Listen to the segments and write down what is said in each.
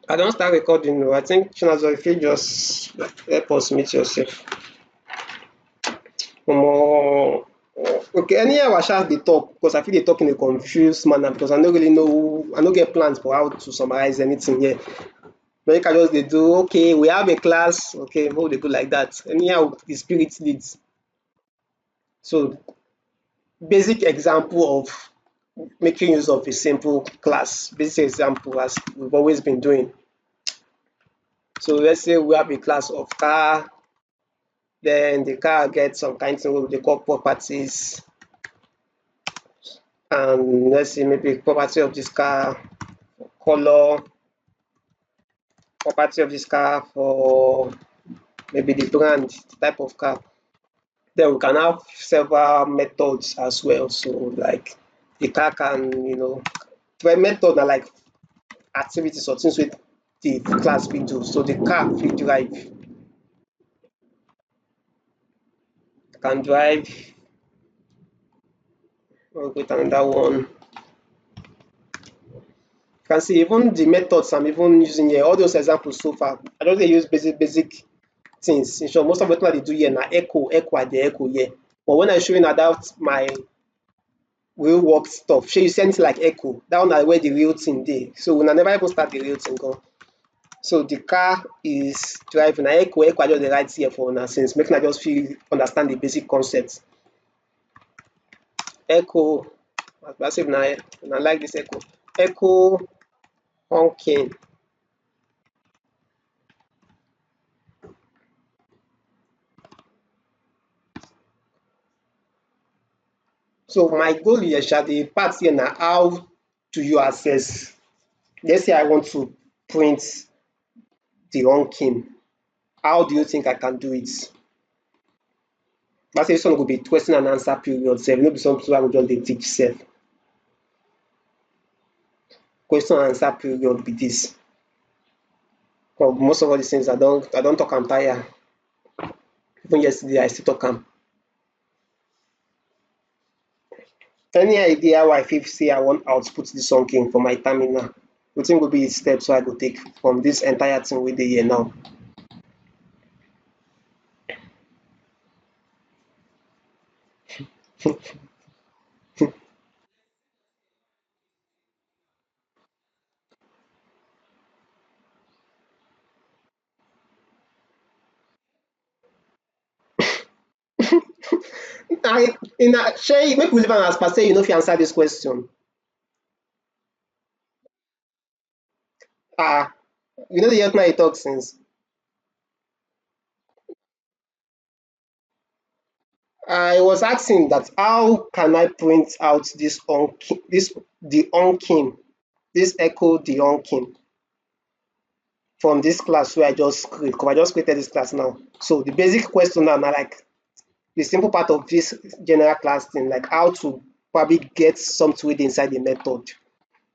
I don't start recording. No. I think Chinazo, if you just help us meet yourself. Okay, anyhow I shall dey talk because I feel dey talk in a confused manner because I no really know, I no get plans for how to summarize anything here. Make I just dey do okay, we have a class, okay, make we dey go like that. Anyhow the spirit leads. So basic example of making use of a simple class, basic example as we've always been doing. So let's say we have a class of car, then the car gets some kind thing wey we dey call properties, and let's say maybe property of this car, color, property of this car for maybe the brand, the type of car. Then we can have several methods as well. So like the car can, well, method are like activities or things with the class fit do. So the car fit drive, can drive. Wait, another one. You can see even the methods I'm even using here, all those examples so far, I just dey use basic things. In short, most of wetin I dey do here na echo I dey echo here. But when I show una that my real work stuff, shey you see anything like echo, that one na where the real thing dey. So una never even start the real thing gan. So the car is driving, na echo I just dey write here for una since make una just fit understand the basic concept. Echo, as if una like this echo. Echo honking. So my goal here, the part here na how do you access. Let's say I want to print the honking. How do you think I can do it? Let's say this one go be question and answer period sef, no be something wey I go just dey teach sef. Question and answer period be this. But most of all these things I don talk am tire. Even yesterday I still talk am. Any idea how I fit say I wan output this honking for my terminal? Wetin go be the steps wey I go take from this entire thing wey dey here now? Shey make we leave am as per say you no fit answer this question. You no dey hear wetin I dey talk since. I was asking that how can I print out this the honking, this echo the honking from this class wey I just create, because I just created this class now. So the basic question now na like the simple part of this general class thing, like how to probably get something wey dey inside the method.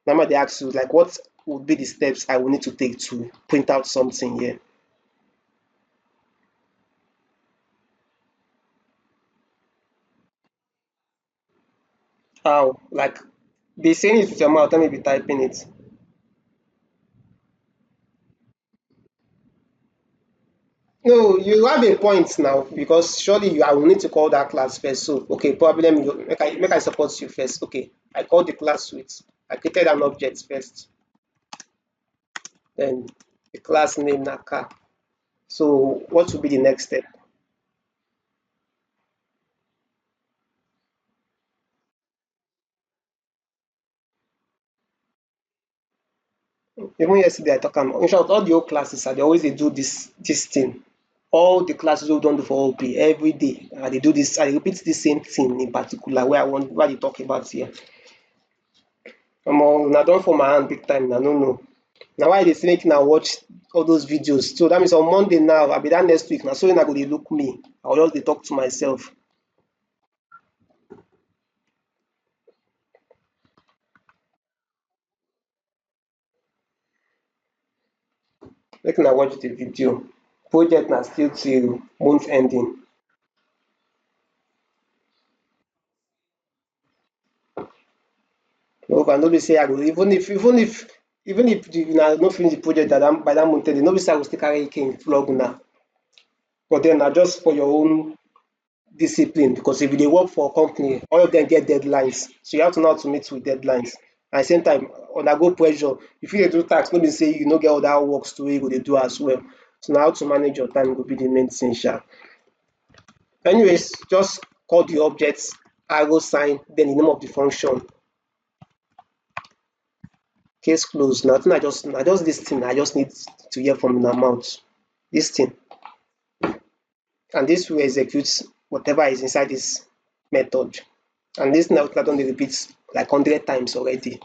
Now I dey ask you like what would be the steps I will need to take to print out something here. How? Like be saying it with your mouth, let me be typing it. No, you have a point now because surely I will need to call that class first. So okay, probably let me go, make I support you first. Okay, I called the class with, I created an object first. Then the class name na car. So what will be the next step? Even yesterday I talk am. In short, all the old classes they always dey do this thing. All the classes wey we don do for OP every day, I dey do this, I dey repeat the same thing in particular wey I dey talk about here. Una don fall my hand big time, I no know. Na why I dey say make una watch all those videos. So that means on Monday now, abi that next week, na so una go dey look me. I go just dey talk to myself. Make una watch the video. Project na still till month ending. No be say I go even if even if you not finish the project by that month, they no be say I go still carry cane flog una. But then na just for your own discipline, because if you dey work for a company, all of them get deadlines, so you have to know how to meet with deadlines. At the same time, undergo pressure. You fit dey do task, no be say you no get other works to wey you go dey do as well. So na how to manage your time go be the main thing sha. Anyways, just call the objects, arrow sign, then the name of the function. Case closed. Na just this thing I just need to hear from una mouth. This thing. And this will execute whatever is inside this method. And this now I don dey repeat like 100 times already.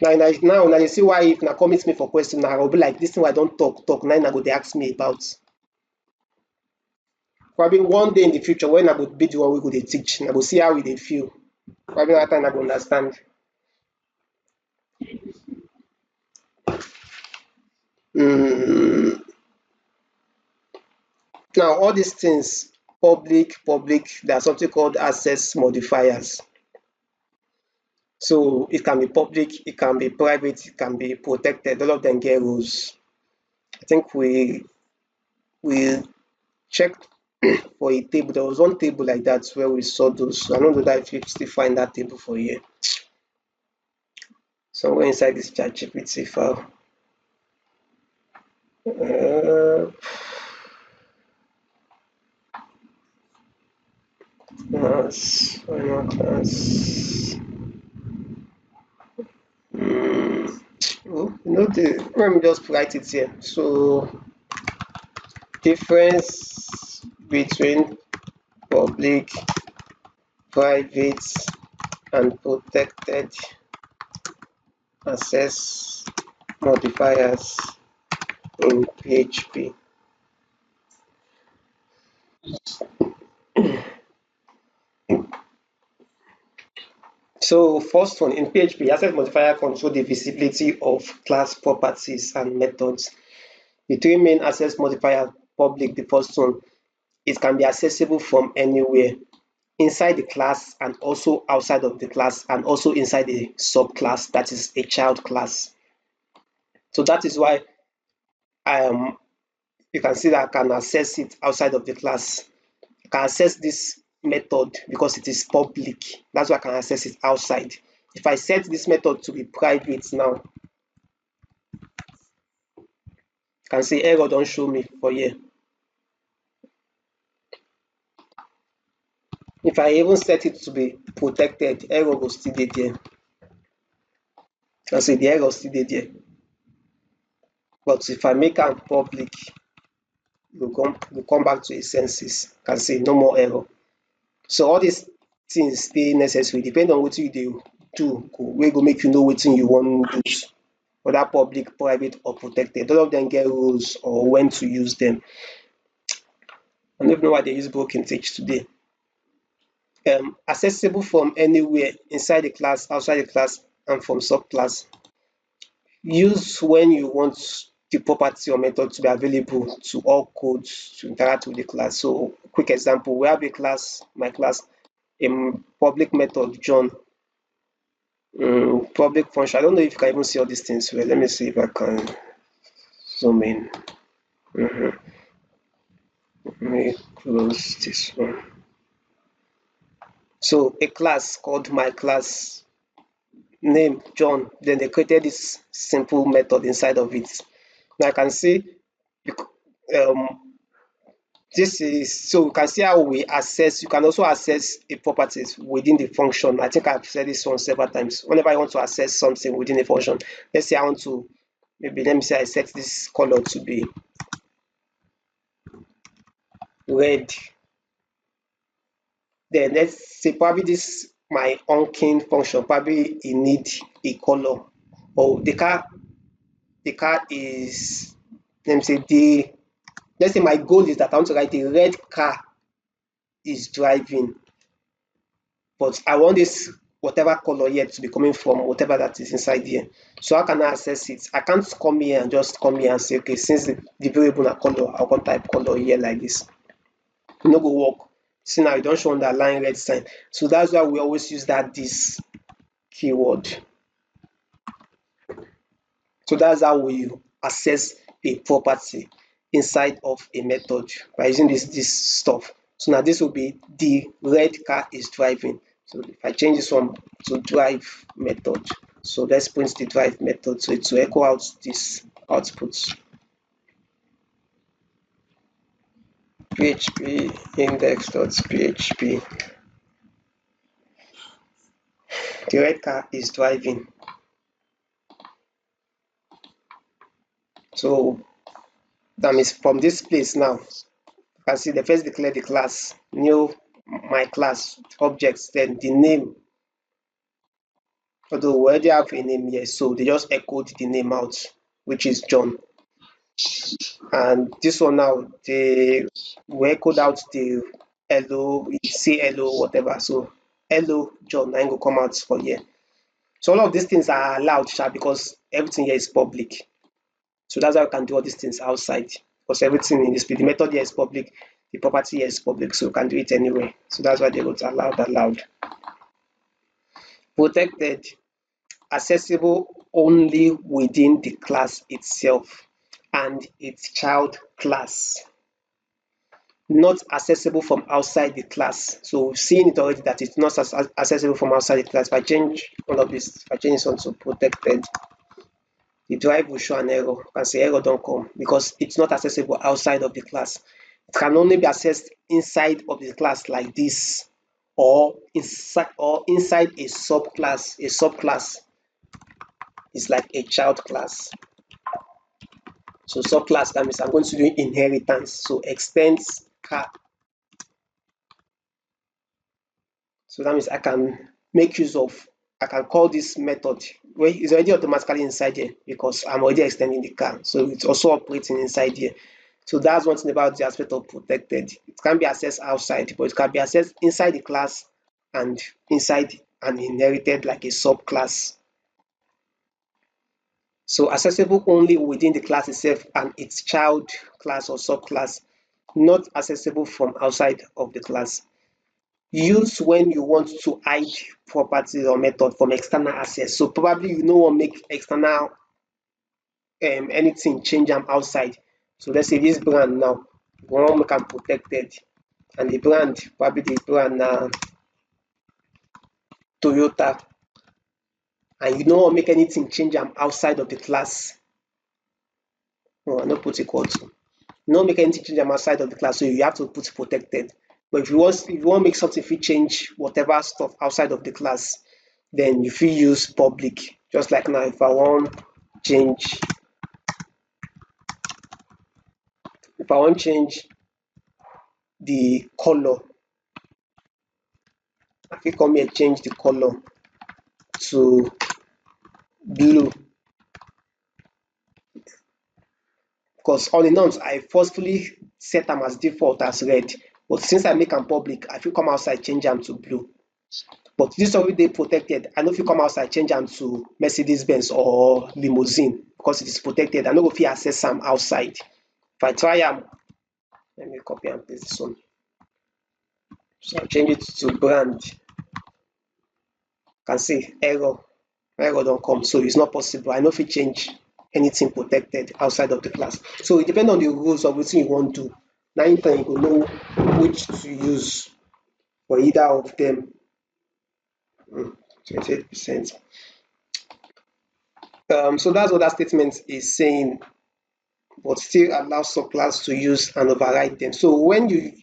Now you see why if na come meet me for question, now I go be like this thing I don talk, now una go dey ask me about. Probably one day in the future when I go be the one wey go dey teach, I go see how we dey feel. Probably that time I go understand. Now all these things, public, there's something called access modifiers. So it can be public, it can be private, it can be protected. All of them get rules. I think we checked for a table. There was one table like that where we saw those. I don't know that if you still find that table for here. Somewhere inside this ChatGPT file. Final class. Let me just write it here. So difference between public, private, and protected access modifiers in PHP. So first one, in PHP, access modifier control the visibility of class properties and methods. The three main access modifier: public, the first one, it can be accessible from anywhere, inside the class and also outside of the class, and also inside the subclass, that is a child class. So that is why you can see that I can access it outside of the class. I can access this method because it is public. That's why I can access it outside. If I set this method to be private now, you can see error don't show me for here. If I even set it to be protected, error will still be there. You can see the error still be there. But if I make it public, you come back to its senses. You can see no more error. So all these things stay necessary, depend on what you do, wey go make you know wetin you want to use, whether public, private, or protected. All of them get rules or when to use them. I don't even know why they use broken teach today. Accessible from anywhere, inside the class, outside the class, and from subclass. Use when you want the property or method to be available to all codes to interact with the class. So quick example, we have a class, my class, a public method John, public function. I don't know if you can even see all these things well. Let me see if I can zoom in. Let me close this one. So a class called my class, name John, then they created this simple method inside of it. Now I can see this is, so you can see how we access. You can also access a properties within the function. I think I've said this one several times. Whenever I want to access something within a function, let's say I want to, maybe let me say I set this color to be red. Then let's say probably this my onKing function, probably it need a color, or the car is, let me say let's say my goal is that I want to write a red car is driving, but I want this whatever color here to be coming from whatever that is inside here. So how can I access it? I can't come here and just come here and say, okay, since the variable na color, I want type color here like this. It no go work. See now, you don't show underline red sign. So that's why we always use that this keyword. So that's how we access a property inside of a method by using this stuff. So now this will be the red car is driving. So if I change this one to drive method, so let's print the drive method. So it will echo out this output. PHP index.php. The red car is driving. So that means from this place now, you can see they first declare the class, new my class objects, then the name. Although we already have a name here, so they just echoed the name out, which is John. And this one now, they we echoed out the hello, say hello, whatever. So hello John, I'm gonna come out for here. So all of these things are allowed, because everything here is public. So that's why we can do all these things outside, because everything in this the method here is public, the property here is public, so we can do it anyway. So that's why they wrote allowed. Protected, accessible only within the class itself and its child class, not accessible from outside the class. So we've seen it already that it's not accessible from outside the class. If I change all of this, if I change this one to protected, the drive will show an error. You can say error don't come because it's not accessible outside of the class. It can only be accessed inside of the class like this, or inside a subclass. A subclass is like a child class. So subclass, that means I'm going to do inheritance. So extends car. So that means I can make use of, I can call this method where it's already automatically inside here because I'm already extending the car. So it's also operating inside here. So that's one thing about the aspect of protected. It can be accessed outside, but it can be accessed inside the class and inside and inherited like a subclass. So accessible only within the class itself and its child class or subclass, not accessible from outside of the class. Used when you want to hide properties or method from external access. So probably you no wan make external anything change am outside. So let's say this brand now, you wan make am protected, and the brand, probably the brand na Toyota, and you no wan make anything change am outside of the class. No, I no put equal to. You no wan make anything change am outside of the class, so you have to put protected. But if you wan make something fit change whatever stuff outside of the class, then you fit use public. Just like now, if I wan change the color, I fit come here change the color to blue, because on the norms I forcefully set am as default as red, but since I make am public, I fit come outside change am to blue. But this already dey protected, I no fit come outside change am to Mercedes Benz or limousine because it is protected. I no go fit access am outside. If I try am, let me copy and paste this one. So I change it to brand. You can see error don come, so it's not possible. I no fit change anything protected outside of the class. So it depend on the rules of wetin you wan do. Na im time you go know which to use for either of them. 28%. So that's what that statement is saying, but still allow subclass to use and override them. So when you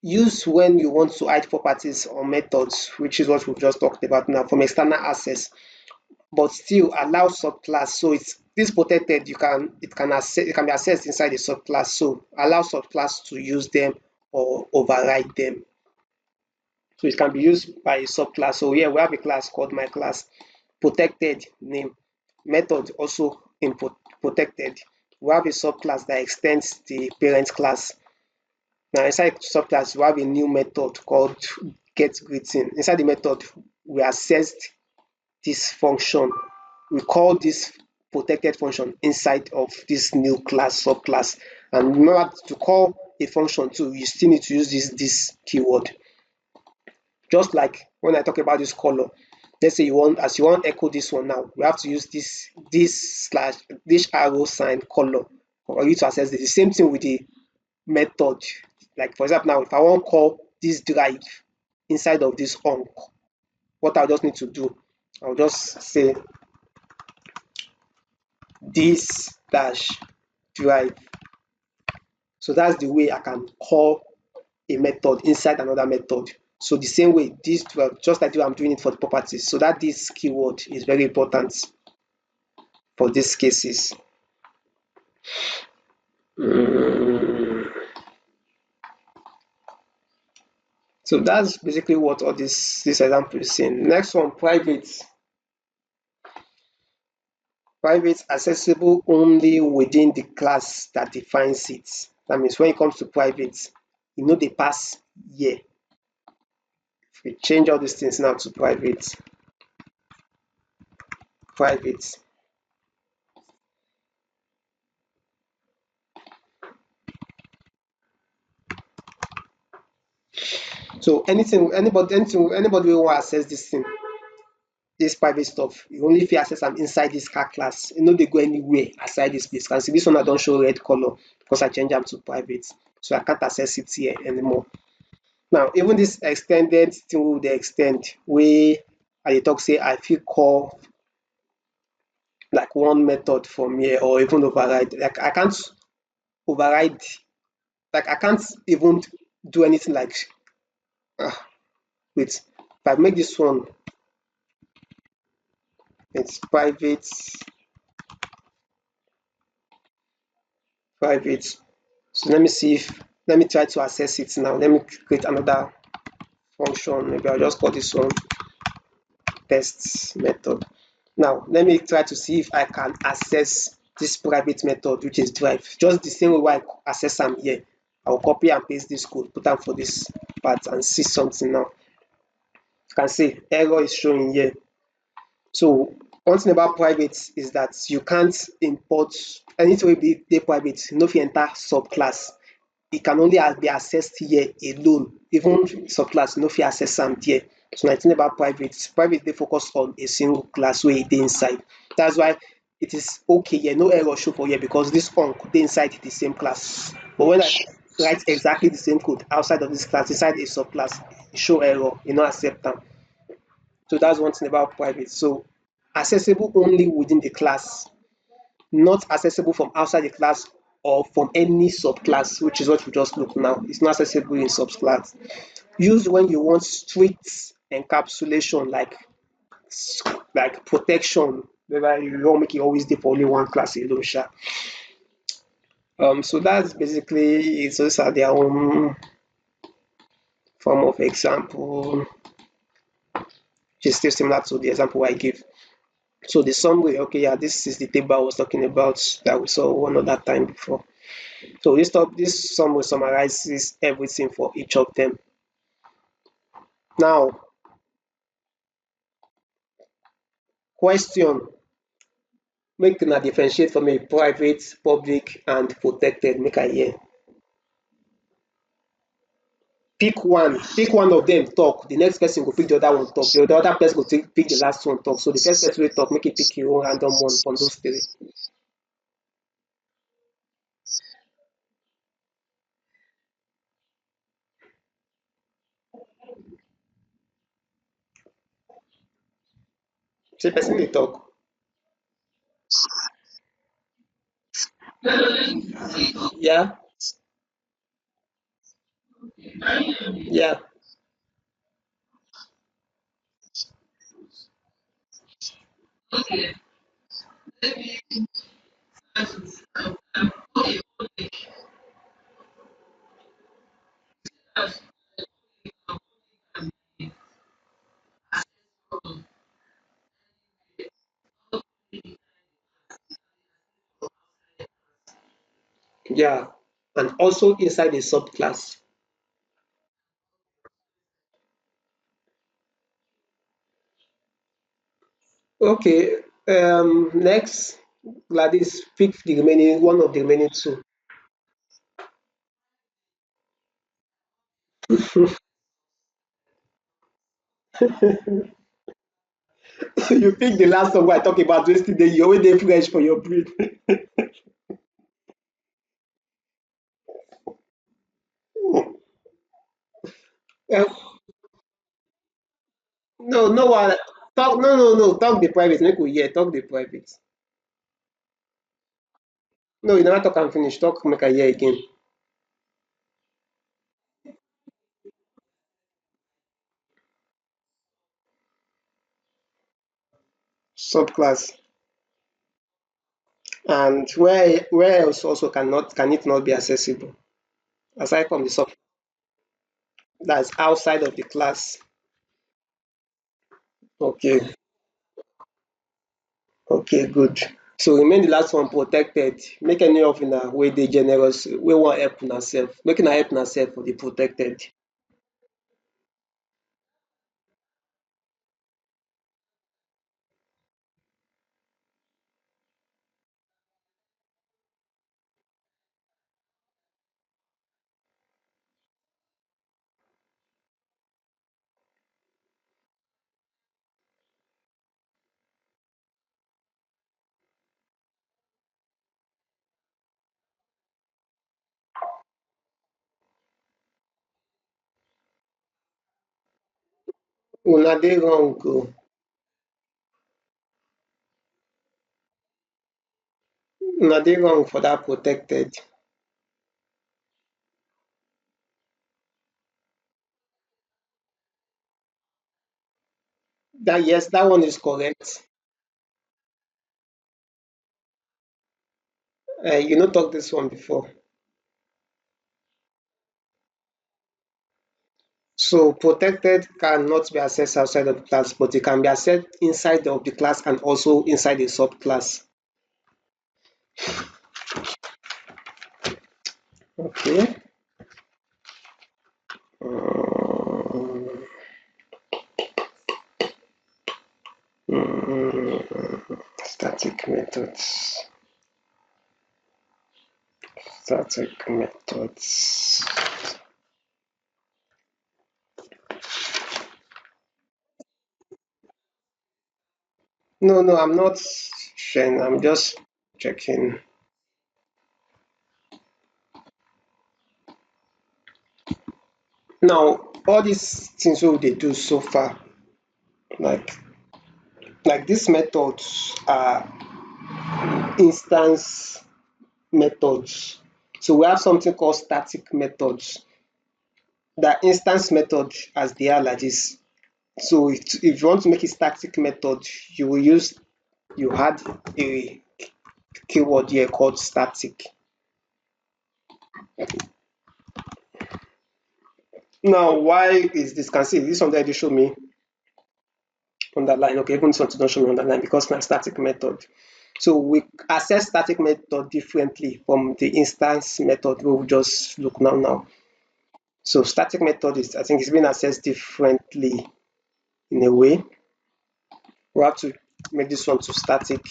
want to hide properties or methods, which is what we've just talked about now, from external access, but still allow subclass. So it's this protected, it can be accessed inside the subclass. So allow subclass to use them or override them. So it can be used by a subclass. So here we have a class called my class, protected name, method also in protected. We have a subclass that extends the parent class. Now inside subclass, we have a new method called getGreeting. Inside the method, we accessed this function. We call this protected function inside of this new class subclass. And remember, to call a function too, you still need to use this keyword. Just like when I talk about this color, let's say you want echo this one now, you have to use this slash this arrow sign color for you to access this. The same thing with the method. Like for example, now if I want to call this drive inside of this onc, what I just need to do, I'll just say this dash drive. So that's the way I can call a method inside another method. So the same way, this drive, just like I'm doing it for the properties. So that this keyword is very important for these cases. Mm. So that's basically what all this example is saying. Next one, private. Private accessible only within the class that defines it. That means when it comes to private, you know they pass here. If we change all these things now to private, private. So anybody who want access this thing, this private stuff, you only fit access am inside this car class. You no dey go anywhere aside this place. You can see this one I don show red color because I change am to private. So I can't access it here anymore. Now, even this extended thing wey we dey extend, wey I dey talk say I fit call like one method from here or even override. Like I can't override, like I can't even do anything like wait, if I make this one, it's private, private. So let me try to access it now. Let me create another function. Maybe I'll just call this one test method. Now, let me try to see if I can access this private method, which is drive. Just the same way I access am here. I'll copy and paste this code, put am for this part and see something now. You can see error is showing here. So one thing about private is that you can't import anything wey dey private, you no fit enter subclass. It can only be accessed here alone. Even subclass, you no fit access am there. So na the thing about private. Private dey focus on a single class wey e dey inside. That's why it is okay here. No error show for here because this onc dey inside the same class. But when I write exactly the same code outside of this class, inside a subclass, e show error, e no accept am. So that's one thing about private. So accessible only within the class, not accessible from outside the class or from any subclass, which is what we just looked now. It's not accessible in subclass. Used when you want strict encapsulation, like protection, whereby you don't make it always dey for only one class alone. So that's basically it. Those are their own form of example, which is still similar to the example I gave. So the summary, okay, yeah, this is the table I was talking about that we saw one other time before. So this summary summarizes everything for each of them. Now, question, make una differentiate for me private, public, and protected. Make I hear. Pick one of them talk, the next person go pick the other one talk, the other person go pick the last one talk. So the first person wey talk, make e pick your own random one from those three. Say person dey talk. Yeah, yeah. Yeah, and also inside a subclass. Okay, next, Gladys, pick the remaining one of the remaining two. You pick the last song I talk about yesterday, you always dey fresh for your brain. Eh, no, no one talk. No, no, no. Talk the private. Make we hear. Talk the private. No, you never talk and finish. Talk. Make I hear again. Subclass. And where else also can it not be accessible aside from the sub that's outside of the class? Okay. Okay, good. So remain the last one protected. Make any of una wey dey generous wey wan help una sef. Make una help una sef for the protected. Una dey wrong o. Una dey wrong for that protected. That yes, that one is correct. You no talk this one before. So protected cannot be accessed outside of the class, but it can be accessed inside of the class and also inside a subclass. Okay. Um, Static methods. Static methods. No, no, I'm not sharing. I'm just checking. Now, all these things wey we dey do so far, like these methods are instance methods. So we have something called static methods. The instance method as they are like this. So if you want to make a static method, you add a keyword here called static. Now, why is this? Can see this one there they show me underline. Okay, even this one don't show me underline because my static method. So we access static method differently from the instance method we will just look now. So static method is, I think, it's being accessed differently in a way. We have to make this one to static.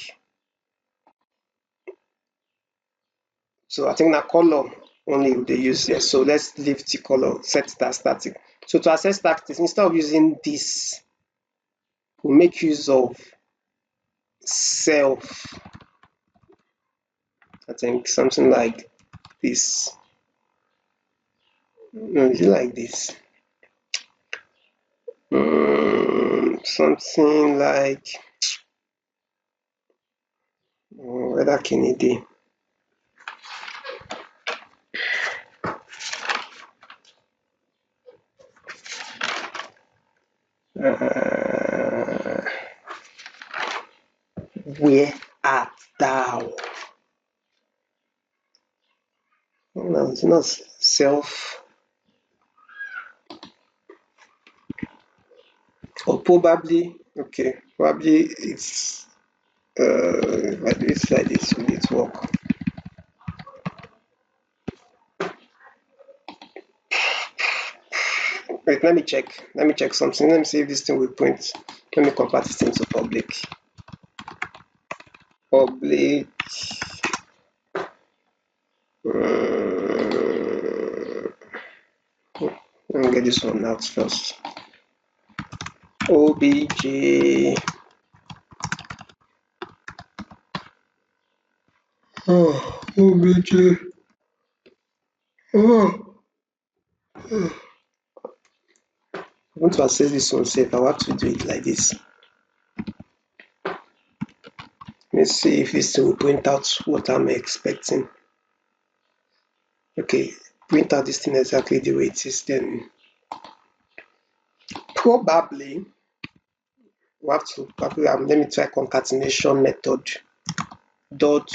So I think that color only they use here. So let's leave the color, set that static. So to access static, instead of using this, we make use of self. I think something like this. No, is it like this? Something like whether Kennedy. Where art thou? No, it's not self. Or probably, okay, probably it's if I do it like this, will it work? Wait, let me check. Let me check something. Let me see if this thing will print. Let me convert this into public. Public. Let me get this one out first. OBJ OBJ. Oh, I want to access this one safe. I will have to do it like this. Let's see if this will print out what I'm expecting. Okay, print out this thing exactly the way it is, then probably we have to probably let me try concatenation method dot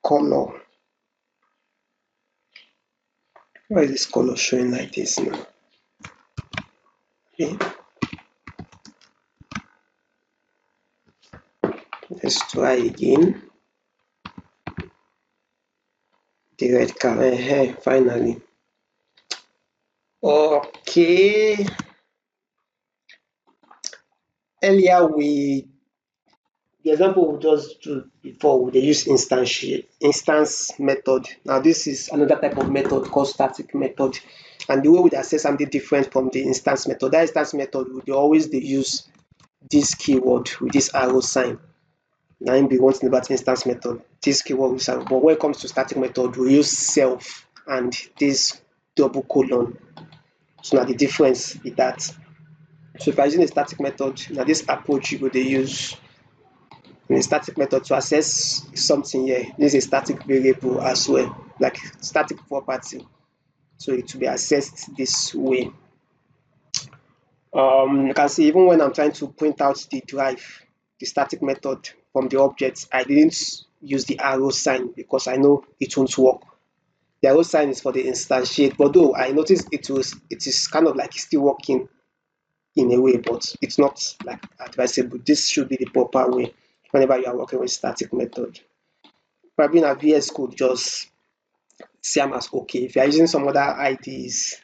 color. Why is this color showing like this now? Okay. Let's try again. The red color, finally. Okay. Earlier the example we just do before, they use instance method. Now this is another type of method called static method, and the way we access something different from the instance method. That instance method would always they use this keyword with this arrow sign. Now be one thing about instance method. This keyword will serve, but when it comes to static method, we use self and this double colon. So now the difference is that. So if I'm using a static method, now this approach you go they use in a static method to access something here. This is a static variable as well, like static property. So it will be accessed this way. You can see even when I'm trying to print out the drive, the static method from the object, I didn't use the arrow sign because I know it won't work. The arrow sign is for the instantiate, but though I noticed it is kind of like still working in a way, but it's not like advisable. This should be the proper way whenever you are working with static method. Probably in a VS Code, just see them as okay. If you are using some other IDs,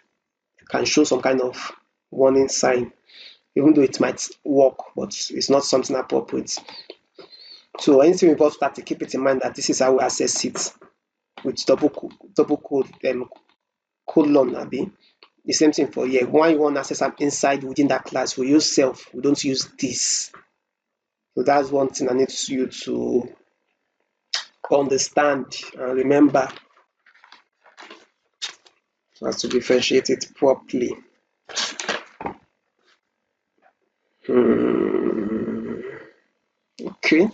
it can show some kind of warning sign, even though it might work, but it's not something appropriate. So anything about static, keep it in mind that this is how we access it with double colon abi. The same thing for here. When you want to access am inside within that class, we use self, we don't use this. So that's one thing I need you to understand and remember, so as to differentiate it properly. Okay.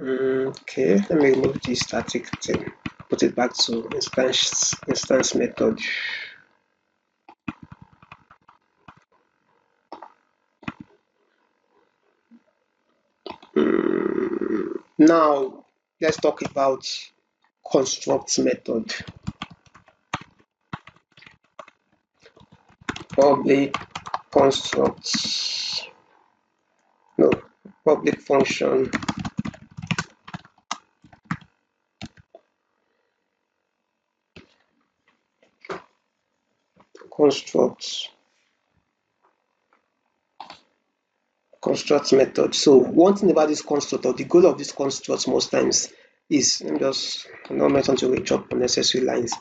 Okay, let me remove the static thing, put it back to instance method. Now let's talk about construct method. Public construct, no, public function construct method. So one thing about this construct, or the goal of this construct most times is, let me just not mention to reach up unnecessary lines.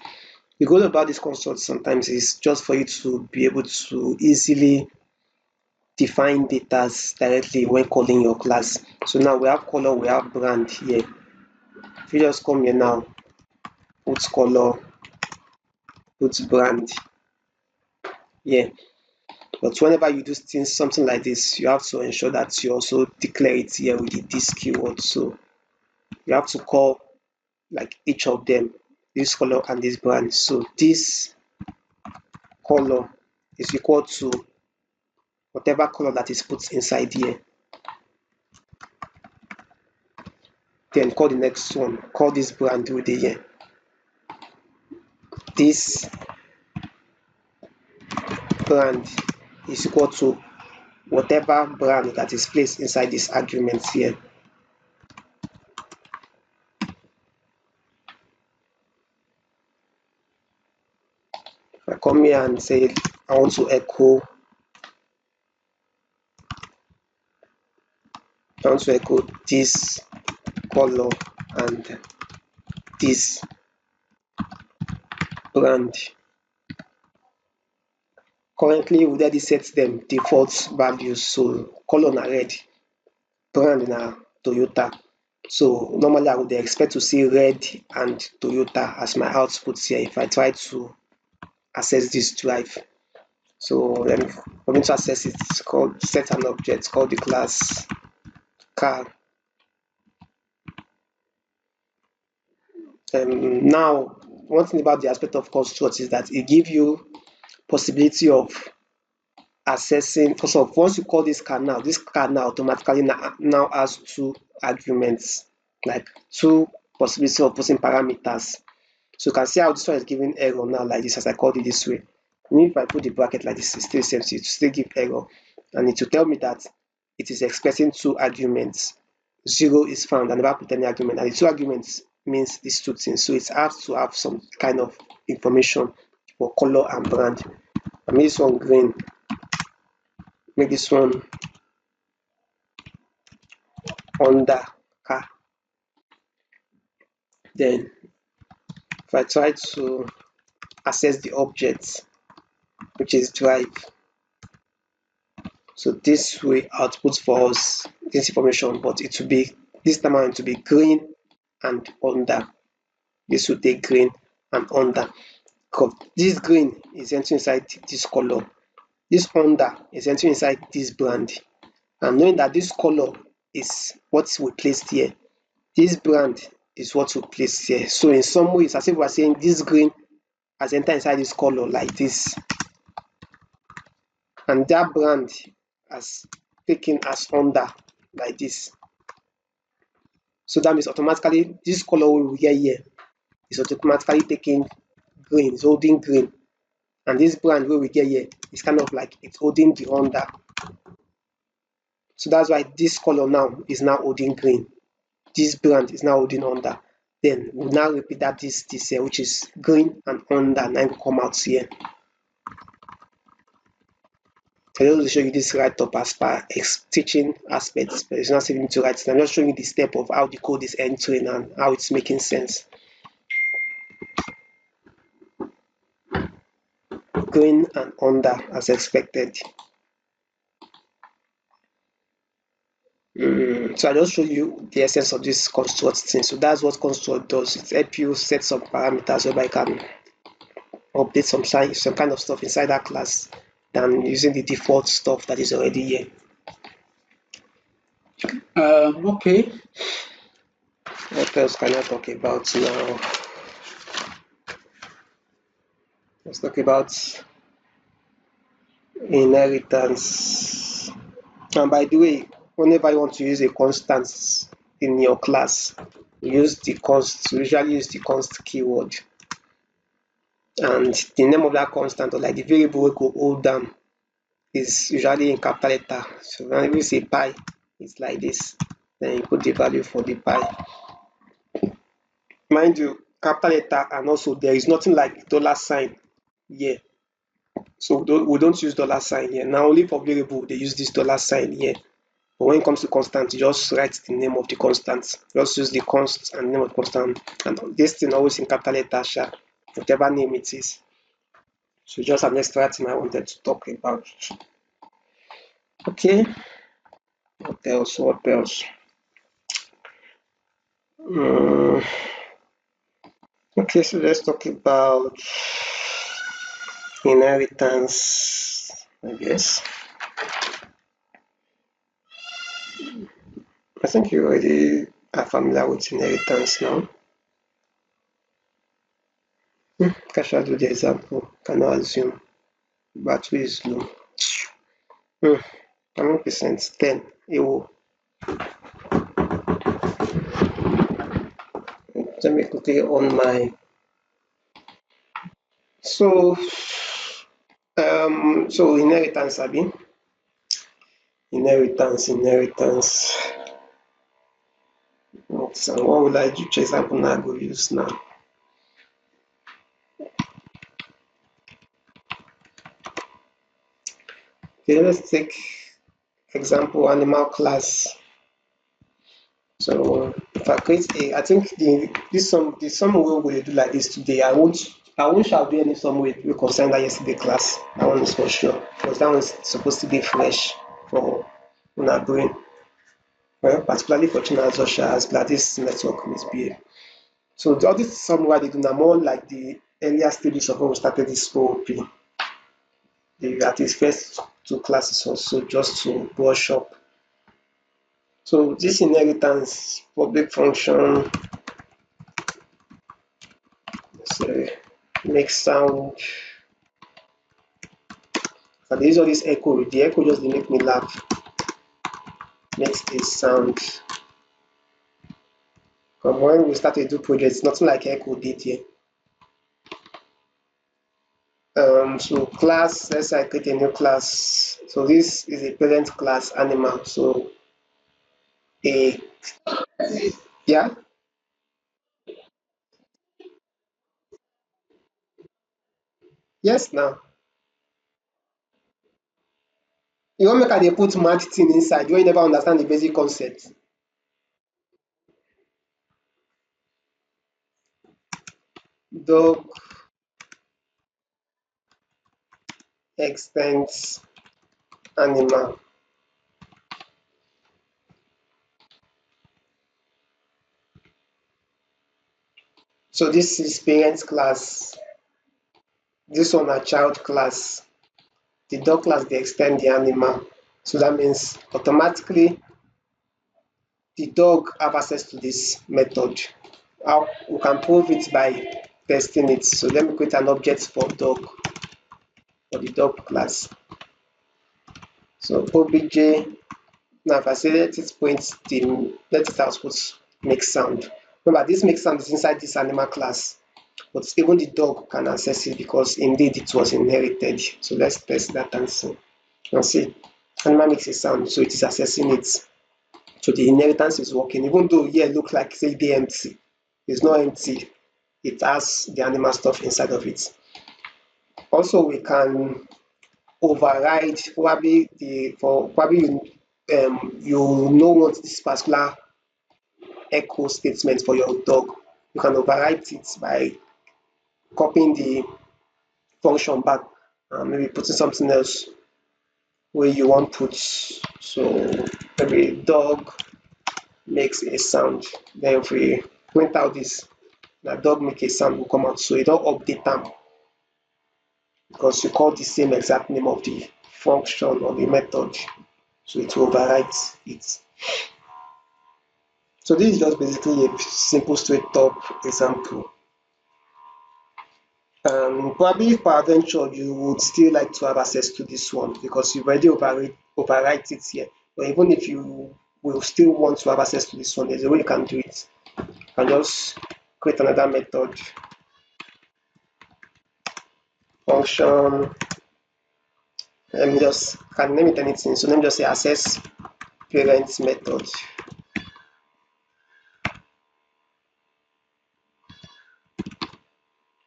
The goal about this construct sometimes is just for you to be able to easily define data directly when calling your class. So now we have color, we have brand here. If you just come here now, put color, put brand here. But whenever you do things something like this, you have to ensure that you also declare it here with this keyword. So you have to call like each of them, this color and this brand. So this color is equal to whatever color that is put inside here. Then call the next one, call this brand with it here. This brand is equal to whatever brand that is placed inside this argument here. If I come here and say I want to echo this color and this brand, currently we already set them default values. So color na red, brand na Toyota. So normally I would expect to see red and Toyota as my output here if I try to access this drive. So then for me to access it, it's called set an object called the class car. Now, one thing about the aspect of construct is that it gives you possibility of accessing. Because of once you call this car now automatically now has two arguments, like two possibility of putting parameters. So you can see how this one is giving error now like this as I called it this way. And if I put the bracket like this, it still same, it will still give error, and it will tell me that it is expecting two arguments. 0 is found. I never put any argument, and the two arguments means these two things. So it has to have some kind of information for color and brand. I make this one green, make this one under car. Then if I try to access the object, which is drive, so this will output for us this information, but it will be this time around to be green and under. This will take green and under. Because this green is entering inside this color, this under is entering inside this brand, and knowing that this color is what we placed here, this brand is what we placed here. So in some ways, as if we are saying this green has entered inside this color like this, and that brand has taken as under like this. So that means automatically this color we get here is automatically taking green, is holding green, and this brand where we get here is kind of like it's holding the under. So that's why this color now is now holding green, this brand is now holding under. Then we'll now repeat that this here, which is green and under, and then come out here. I just want to show you this right up as per teaching aspects, but it's not saving me to write it. I'm just showing you the step of how the code is entering and how it's making sense. Green and under as expected. So I just show you the essence of this construct thing. So that's what construct does. It helps you set some parameters whereby you can update some kind of stuff inside that class than using the default stuff that is already here. Okay. What else can I talk about now? Let's talk about inheritance. And by the way, whenever you want to use a constant in your class, use the const. Usually use the const keyword, and the name of that constant, or like the variable we go hold down, is usually in capital letter. So when you say pi, it's like this. Then you put the value for the pi. Mind you, capital letter, and also there is nothing like $sign here. So we don't use $sign here. Now only for variable they use this $sign here. But when it comes to constant, you just write the name of the constant. Just use the const and name of the constant. And this thing always in capital letter, whatever name it is. So just an extra thing I wanted to talk about. Okay. What else? What else? Okay, so let's talk about inheritance, I guess. I think you already are familiar with inheritance now. I shall do the example. Cannot assume battery is low. How many percent? 10. Ewo. Let me quickly on my. So inheritance, Abi. Inheritance. So what will I do? Example now I go use now. Okay, let's take example animal class. So if I create I think the sum we will do like this today. I won't I wish I'll do any some way we concern that yesterday class. That one is for sure. Because that one is supposed to be fresh for our brain. Well, particularly for Chinazo as Gladys network misbehave. So all this somewhere they do now more like the earlier stages of when we started this OOP. The at least first two classes or so just to brush up. So this inheritance, public function, let's make sound. So they use all this echo. The echo just dey make me laugh. Makes a sound. But when we start to do projects, nothing like echo did here. So class, let's say I create a new class. So this is a parent class animal. So a yeah, yes now. You want make I dey put mad thing inside when you never understand the basic concept. Dog extends animal. So this is parent class. This one na child class. The dog class dey extend the animal. So that means automatically the dog have access to this method. How we can prove it by testing it. So let me create an object for dog, for the dog class. So obj, now if I say let it print the, let it output make sound. Remember this make sound is inside this animal class, but even the dog can access it because indeed it was inherited. So let's test that and see. And see, animal makes a sound, so it is accessing it. So the inheritance is working, even though here look like say they empty. It's not empty. It has the animal stuff inside of it. Also, we can override probably the for probably you know what this particular echo statement for your dog. You can override it by copying the function back and maybe putting something else where you want put. So maybe dog makes a sound. Then if we print out this, the dog make a sound will come out. So you don't update them because you call the same exact name of the function or the method. So it will override it. So this is just basically a simple straight up example. Probably if peradventure you would still like to have access to this one because you've already overwrite it here. But even if you will still want to have access to this one, there's a way you can do it. You can just create another method, function. Let me just can name it anything. So let me just say access parent method.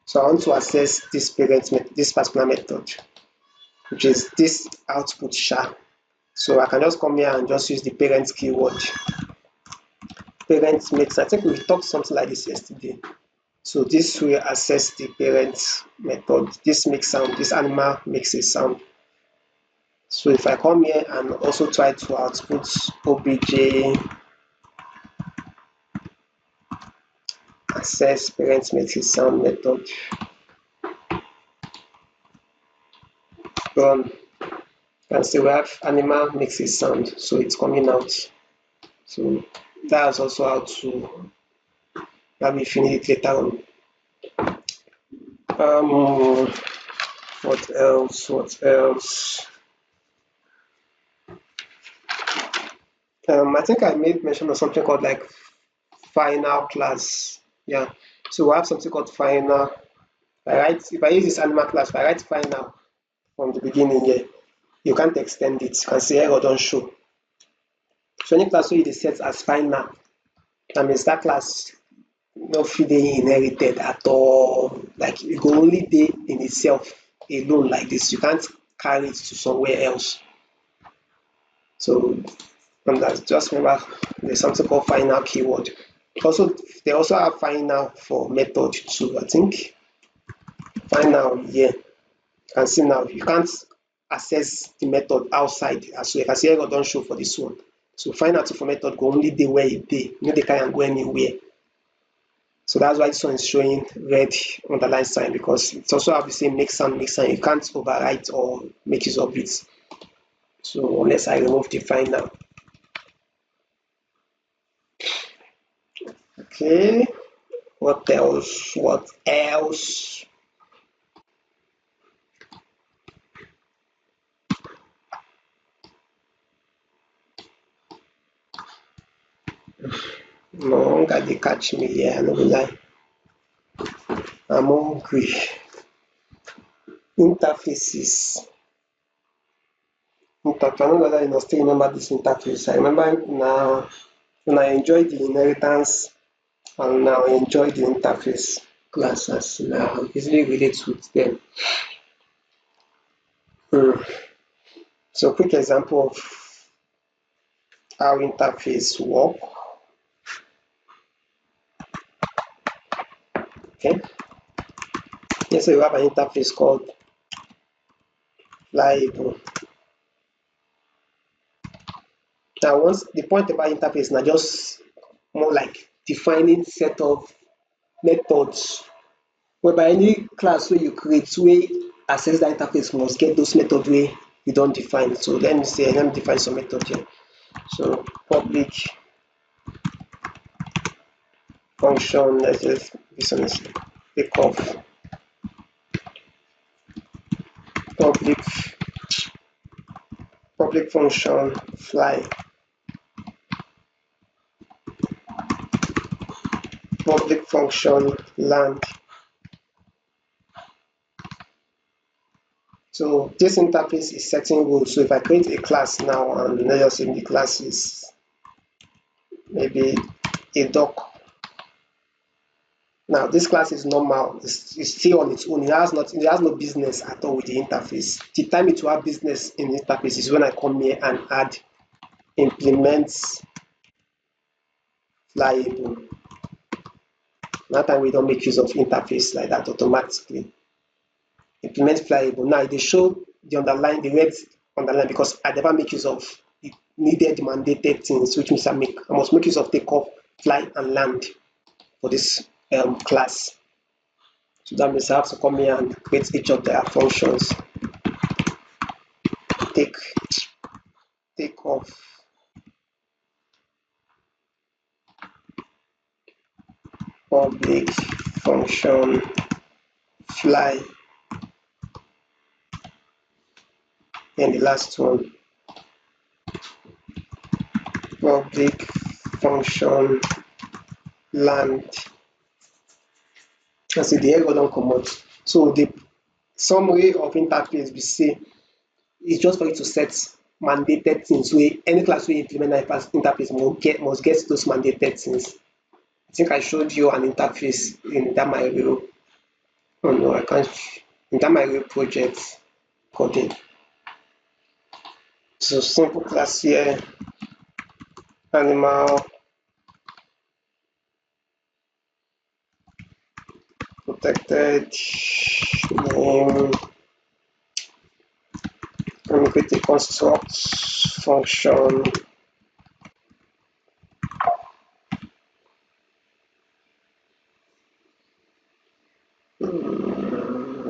So I want to access this this particular method, which is this output sha. So I can just come here and just use the parent keyword. Parent makes, I think we talked something like this yesterday. So this will access the parent method. This makes sound, this animal makes a sound. So if I come here and also try to output obj access parent makes a sound method, run, and say we have animal makes a sound, so it's coming out. So that's also how to maybe finish it later on. What else? What else? I think I made mention of something called like final class. Yeah. So we have something called final. If I use this animal class, if I write final from the beginning here, you can't extend it. You can say error don't show. So any class where you set as final, that means that class no fit dey inherited at all. Like it go only dey in itself alone like this. You can't carry it to somewhere else. So and that's just remember there's something called final keyword. Also, they also have final for method too, I think. Find now here. You can see now you can't access the method outside as well. You can see error don't show for this one. So find out if a method go only dey where it dey, no dey carry am go anywhere. So that's why this one is showing red underline sign, because it's also have the same make sound. You can't overwrite or make use of it. So unless I remove the find now. Okay, what else? What else? No hunger dey catch me here, I no go lie. I'm hungry. Interfaces. I don't know whether you must still remember this interface. I remember now when I enjoyed the inheritance and now I enjoy the interface classes. Now easily relate with them. So quick example of how interface work. Okay. Yes, so you have an interface called flyable. Now, once the point about interface now just more like defining set of methods whereby any class wey you create wey access that interface must get those methods wey you don define. So let me define some method here. So public function, let's just this one is take off public function fly, public function land. So this interface is setting rules. So if I create a class now and let's just say the class is maybe a doc. Now this class is normal, it's still on its own. It has no business at all with the interface. The time it will have business in the interface is when I come here and add implement flyable. That time we don't make use of interface like that automatically. Implement flyable. Now they show the underline, the red underline, because I never make use of the needed mandated things, which means I must make use of take off, fly, and land for this class. So that means I have to come here and create each of their functions. Take off, public function fly, and the last one public function land. I see the error don't come out. So the summary of interface we say is just for you to set mandated things where any class we implement interface must get those mandated things. I think I showed you an interface in that my real. Oh no, I can't. In that my real project coding. So simple class here, animal protected name. Let me create a construct function.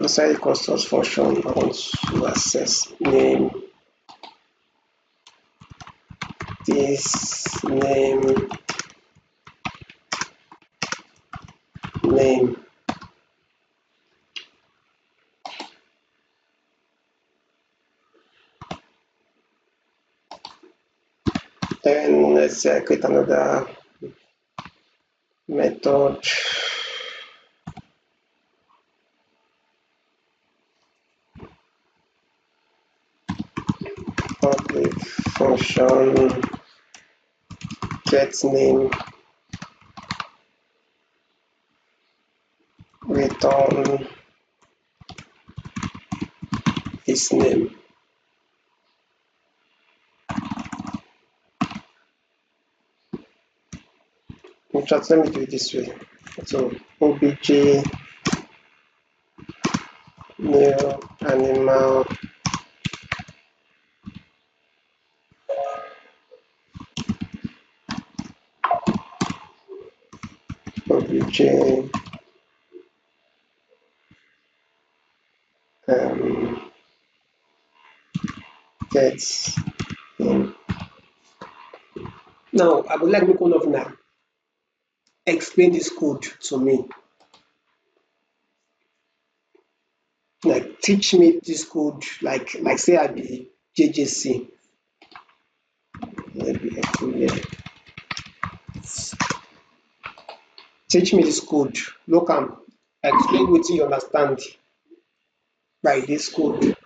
Inside the construct function, I want to access name. This name. Then let's say I create another method. Public function get name, return this name. Let me do it this way. So obj New animal publishing um, gets in. Now, I would like make one of una explain this code to me. Like teach me this code, like say I be JJC. Maybe yeah. Teach me this code. Look am, explain wetin you understand by this code.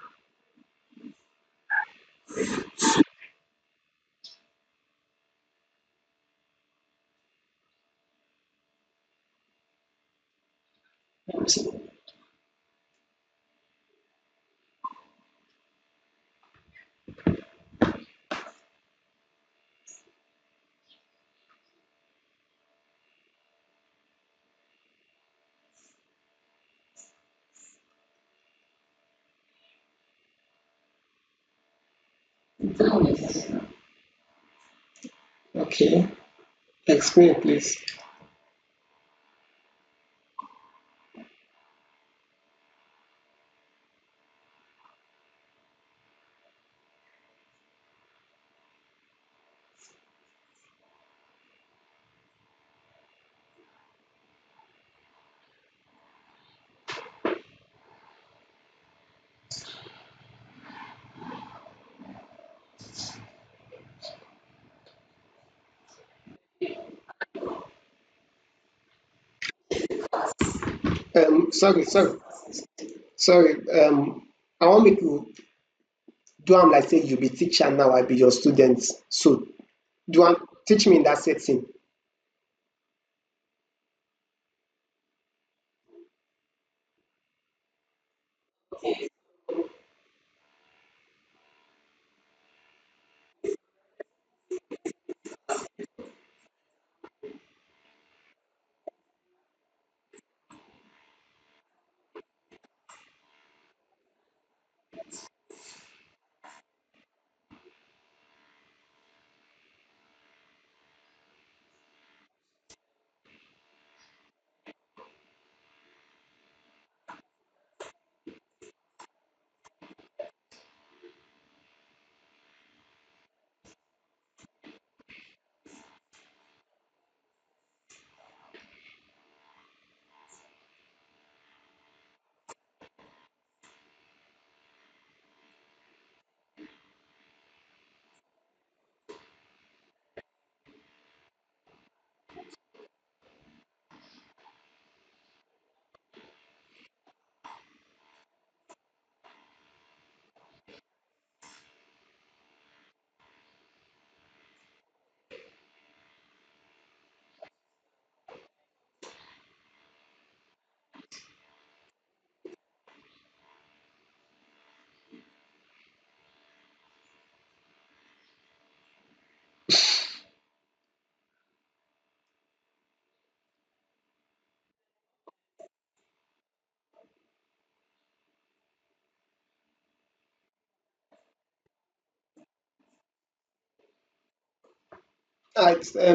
Okay, explain please. Sorry. I wan make you do am like say you be teacher now, I be your student. So do am teach me in that setting.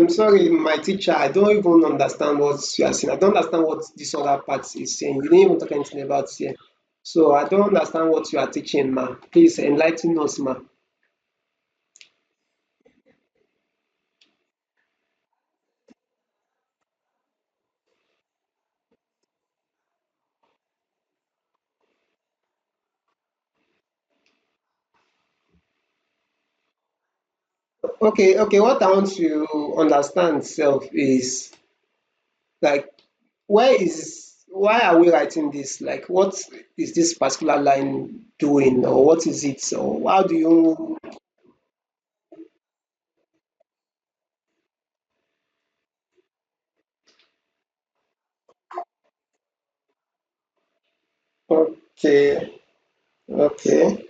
Sorry, my teacher, I don't even understand what you are saying. I don't understand what this other part is saying. You didn't even talk anything about here. So I don't understand what you are teaching, ma. Please enlighten us, ma. Okay, what I want to understand self is like why are we writing this? Like what is this particular line doing or what is it? So how do you okay, okay.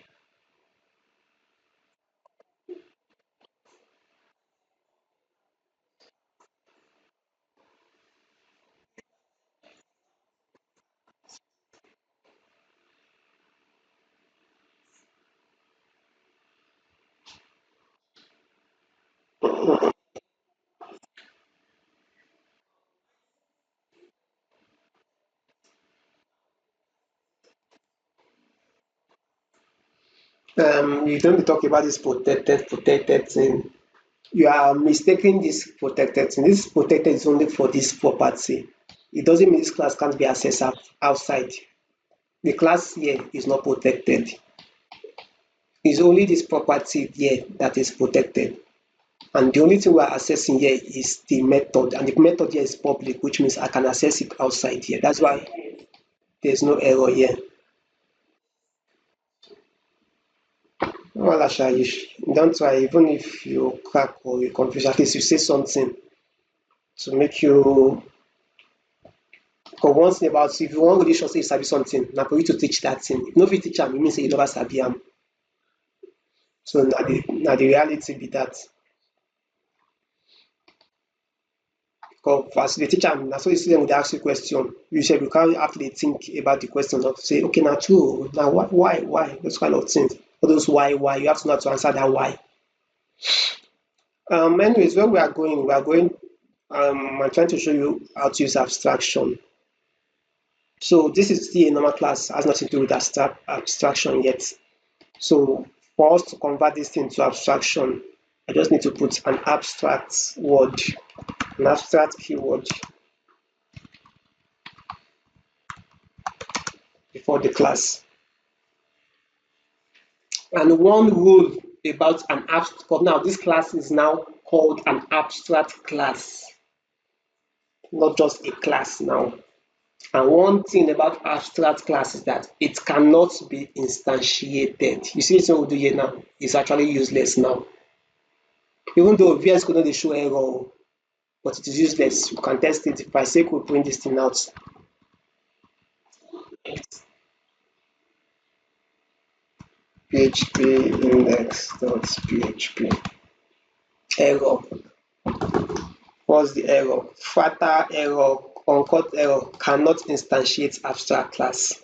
You don't talk about this protected thing. You are mistaking this protected thing. This protected is only for this property. It doesn't mean this class can't be accessed outside. The class here is not protected. It's only this property here that is protected. And the only thing we are accessing here is the method. And the method here is public, which means I can access it outside here. That's why there's no error here. Well, Asha, don't try, even if you crack or you confuse, at least you say something to make you. Because one thing about, if you want really sure say you sabi something, na for you to teach that thing. If you no fit teach am, e mean say you never sabi am. So na the reality be that. Because as you dey teach am, na so you see dem go dey ask you question. You sef you carry have to dey think about the question of say, okay, na true, na why, those kind of things. All those why, you have to know how to answer that why. Anyways, where we are going, I'm trying to show you how to use abstraction. So this is still a normal class, has nothing to do with abstraction yet. So for us to convert this thing to abstraction, I just need to put an abstract word, an abstract keyword before the class. And one rule about an abstract, now this class is now called an abstract class, not just a class now. And one thing about abstract class is that it cannot be instantiated. You see this one we do here now is actually useless now. Even though VS Code dey show error, but it is useless. You can test it. If I say we print this thing out. PHP index.php. Error. What's the error? Fatal error, uncut error, cannot instantiate abstract class.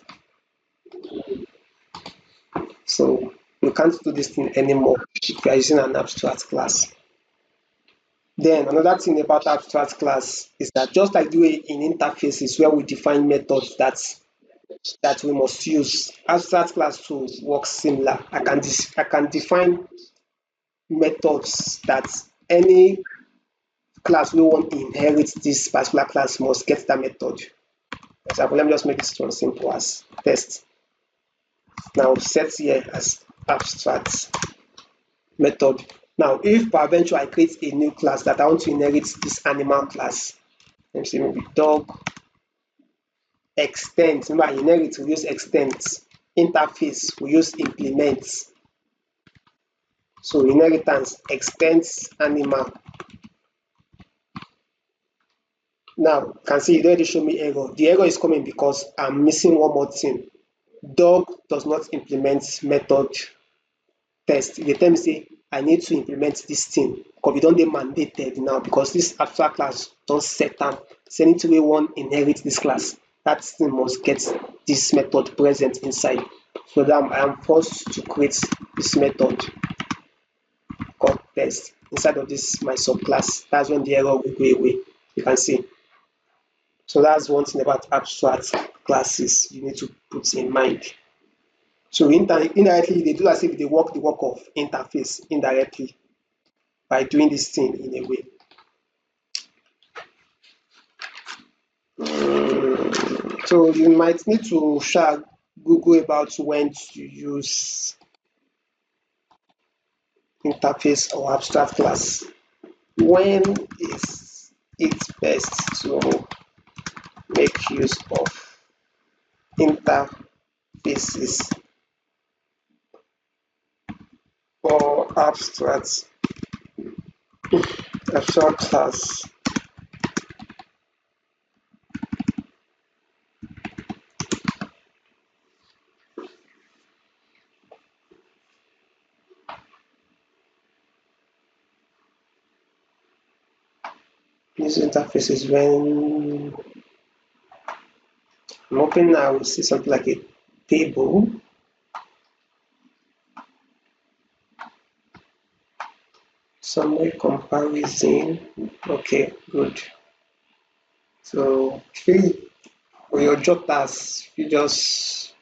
So you can't do this thing anymore if you are using an abstract class. Then another thing about abstract class is that just like the way in interfaces where we define methods that we must use, abstract class too works similar. I can define methods that any class we want to inherit this particular class must get that method. For example, let me just make this one simple as test. Now set here as abstract method. Now, if peradventure I create a new class that I want to inherit this animal class, let me say maybe dog extend. Remember, inherit we use extend. Interface we use implement. So inheritance extends animal. Now, you can see it already show me error. The error is coming because I'm missing one more thing. Dog does not implement method test. They tell me say I need to implement this thing because we don't dey mandated now because this abstract class don set am. Say anything we want inherit this class, that thing must get this method present inside. So that I am forced to create this method called test inside of this my subclass. That's when the error will go away. You can see. So that's one thing about abstract classes you need to put in mind. So indirectly, they do as if they work the work of interface indirectly by doing this thing in a way. So you might need to Google about when to use interface or abstract class. When is it best to make use of interfaces or abstract class? Use interfaces when I'm hoping I will see something like a table. Summary comparison. Okay, good. So for your jotters, you just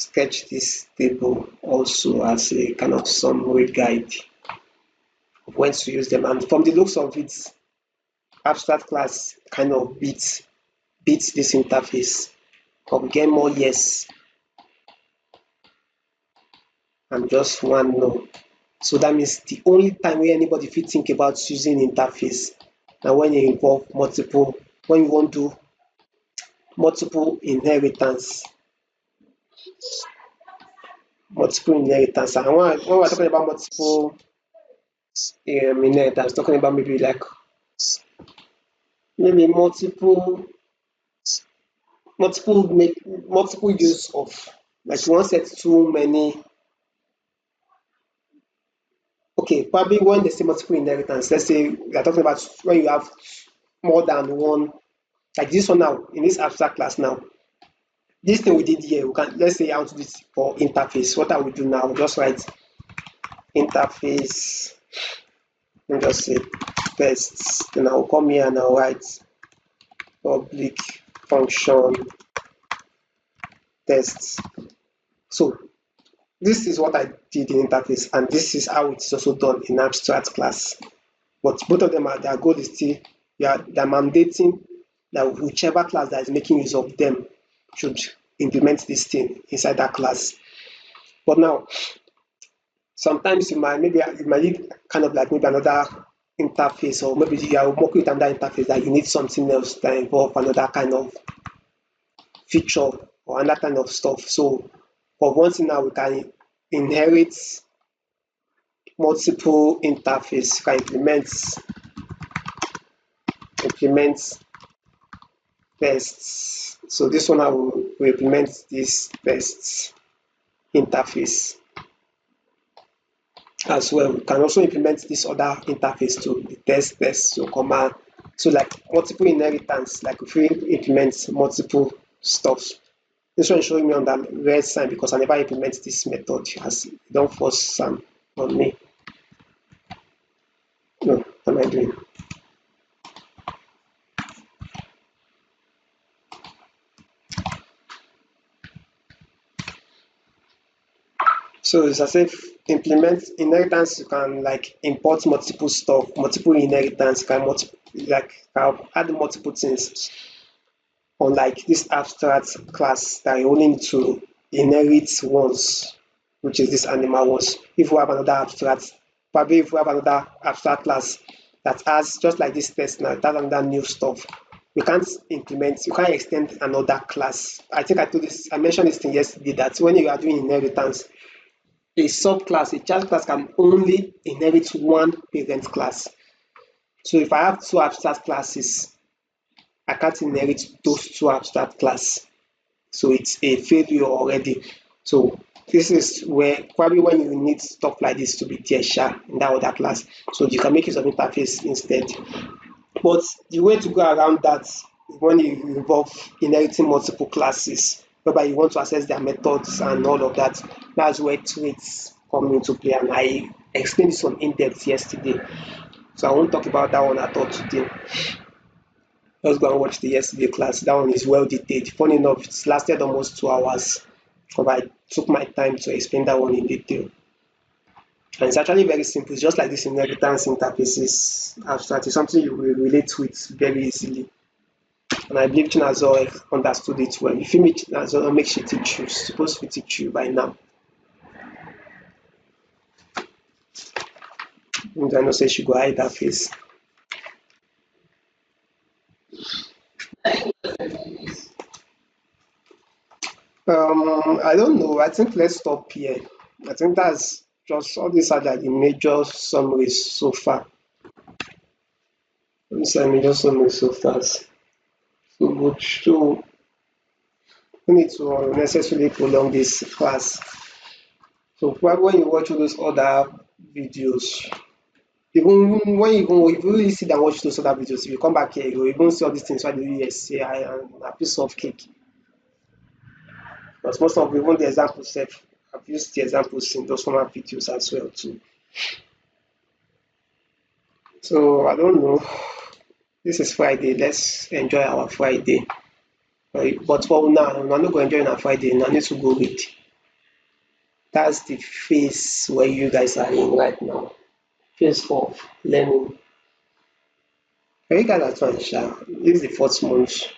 sketch this table also as a kind of summary guide of when to use them. And from the looks of it, abstract class kind of beats this interface, but we get more yes and just one no. So that means the only time where anybody fit think about using interface na when you involve multiple, when you want to do multiple inheritance. And when we're talking about multiple inheritance, talking about maybe like multiple use of, like you want set too many. Okay, probably when they say multiple inheritance, let's say we are talking about when you have more than one, like this one now, in this abstract class now. This thing we did here, we can, let's say I want to do this for interface. What I will do now, just write interface, and just say tests. Then I will come here and I'll write public function tests. So this is what I did in interface, and this is how it's also done in abstract class. But both of them are, their goal is still, they're mandating that whichever class that is making use of them should implement this thing inside that class. But now, sometimes you might need kind of like maybe another interface, or maybe you are working with another interface that you need something else that involve another kind of feature or another kind of stuff. So for one thing now, we can inherit multiple interface. You can implement tests. So this one I will implement this tests interface as well. We can also implement this other interface too, the test. So command. So like multiple inheritance, like if we implement multiple stuff. This one is showing me on that red sign because I never implement this method, as don't force some on me. No, what am I doing? So it's as if implement inheritance, you can like import multiple stuff, multiple inheritance, can add multiple things. Unlike this abstract class that you only need to inherit once, which is this animal once. If we have another abstract, probably if we have another abstract class that has just like this test now, that's another new stuff. You can't extend another class. I think I mentioned this thing yesterday, that when you are doing inheritance, a subclass, a child class can only inherit one parent class. So if I have two abstract classes, I can't inherit those two abstract classes. So it's a failure already. So this is where probably when you need stuff like this to be there in that other class. So you can make use of interface instead. But the way to go around that is when you involve inheriting multiple classes, whereby you want to access their methods and all of that. That's where traits come into play, and I explained this one in depth yesterday. So I won't talk about that one at all today. Let's go and watch the yesterday class. That one is well detailed. Funny enough, it's lasted almost 2 hours, but I took my time to explain that one in detail. And it's actually very simple. It's just like this inheritance interfaces abstract. It's something you will relate with very easily. And I believe Chinazor understood it well. If you meet Chinazor, make sure to teach you. She's supposed to teach you by now. And I know say she go hide her face. I don't know. I think let's stop here. I think that's just all these are like the major summaries so far. These are major summaries so far. So good. So we need to unnecessarily prolong this class. So probably when you watch all those other videos, even when if you really sit and watch those other videos, if you come back here, you will even see all these things. Why do you say I am a piece of cake? Because most of even the examples I've used the examples in those former videos as well too. So I don't know. This is Friday. Let's enjoy our Friday. But for now, I'm not going to enjoy our Friday. I need to go read. that's the phase where you guys are in right now. Phase of learning. You guys are trying, sha. This is the fourth month.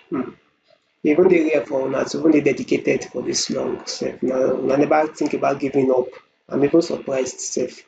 Even dey here for una to even dey dedicated for this long sef. Una never think about giving up. I'm even surprised sef.